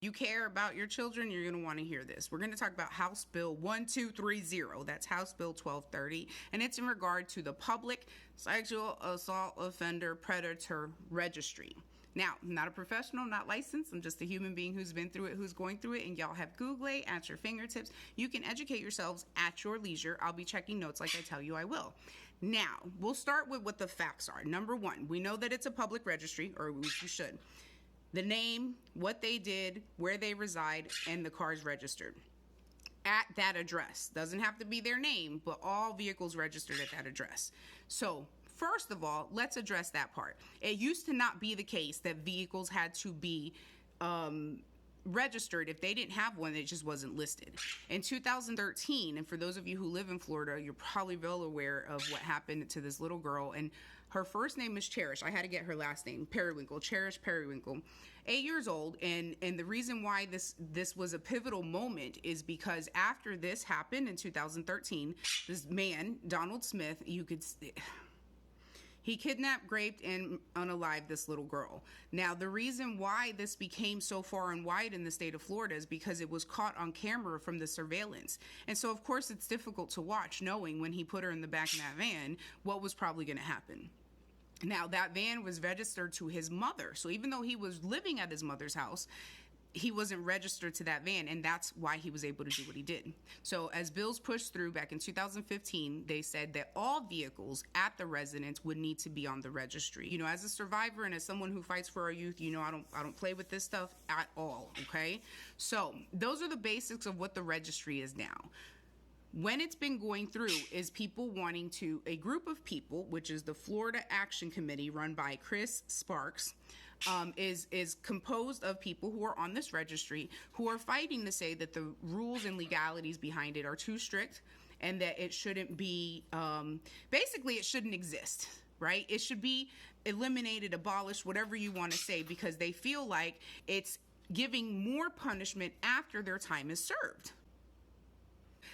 You care about your children, you're going to want to hear this. We're going to talk about House Bill 1230. That's House Bill 1230. And it's in regard to the Public Sexual Assault Offender Predator Registry. Now, I'm not a professional, not licensed. I'm just a human being who's been through it, who's going through it, and y'all have Google it at your fingertips. You can educate yourselves at your leisure. I'll be checking notes like I tell you I will. Now, we'll start with what the facts are. Number one, we know that it's a public registry, or at least you should. The name, what they did, where they reside, and the cars registered at that address. Doesn't have to be their name, but all vehicles registered at that address. So first of all, let's address that part. It used to not be the case that vehicles had to be registered. If they didn't have one, it just wasn't listed. In 2013, and for those of you who live in Florida, you're probably well aware of what happened to this little girl, and her first name is Cherish. I had to get her last name, Periwinkle, Cherish Periwinkle, 8 years old. And the reason why this was a pivotal moment is because after this happened in 2013, this man, Donald Smith, he kidnapped, raped, and unalived this little girl. Now, the reason why this became so far and wide in the state of Florida is because it was caught on camera from the surveillance. And so, of course, it's difficult to watch knowing when he put her in the back of that van what was probably going to happen. Now, that van was registered to his mother. So even though he was living at his mother's house, he wasn't registered to that van, and that's why he was able to do what he did. So as bills pushed through back in 2015, they said that all vehicles at the residence would need to be on the registry. You know, as a survivor and as someone who fights for our youth, you know, I don't play with this stuff at all, okay? So those are the basics of what the registry is now. When it's been going through is people wanting to, a group of people, which is the Florida Action Committee run by Chris Sparks, is composed of people who are on this registry who are fighting to say that the rules and legalities behind it are too strict and that it shouldn't be, basically it shouldn't exist, right? It should be eliminated, abolished, whatever you want to say, because they feel like it's giving more punishment after their time is served.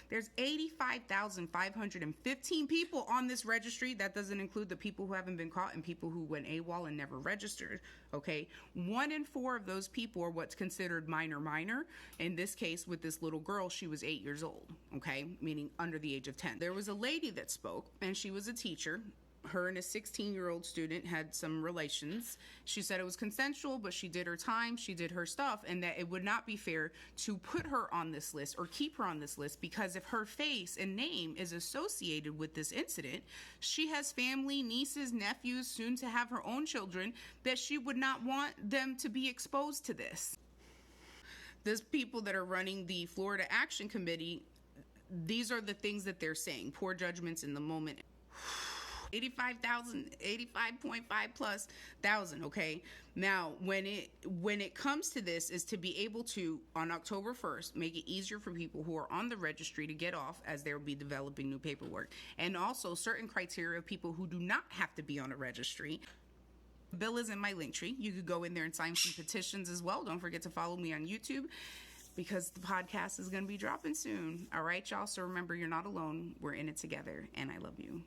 There's 85,515 people on this registry. That doesn't include the people who haven't been caught and people who went AWOL and never registered, okay? 1 in 4 of those people are what's considered minor. In this case, with this little girl, she was 8 years old, okay? Meaning under the age of 10. There was a lady that spoke, and she was a teacher. Her and a 16-year-old student had some relations. She said it was consensual, but she did her time, she did her stuff, and that it would not be fair to put her on this list or keep her on this list because if her face and name is associated with this incident, she has family, nieces, nephews, soon to have her own children, that she would not want them to be exposed to this. These people that are running the Florida Action Committee, these are the things that they're saying. Poor judgments in the moment. 85.5 plus thousand, okay? Now, when it comes to this is to be able to, on October 1st, make it easier for people who are on the registry to get off as they'll be developing new paperwork. And also certain criteria of people who do not have to be on a registry. The bill is in my link tree. You could go in there and sign some petitions as well. Don't forget to follow me on YouTube because the podcast is going to be dropping soon. All right, y'all? So remember, you're not alone. We're in it together, and I love you.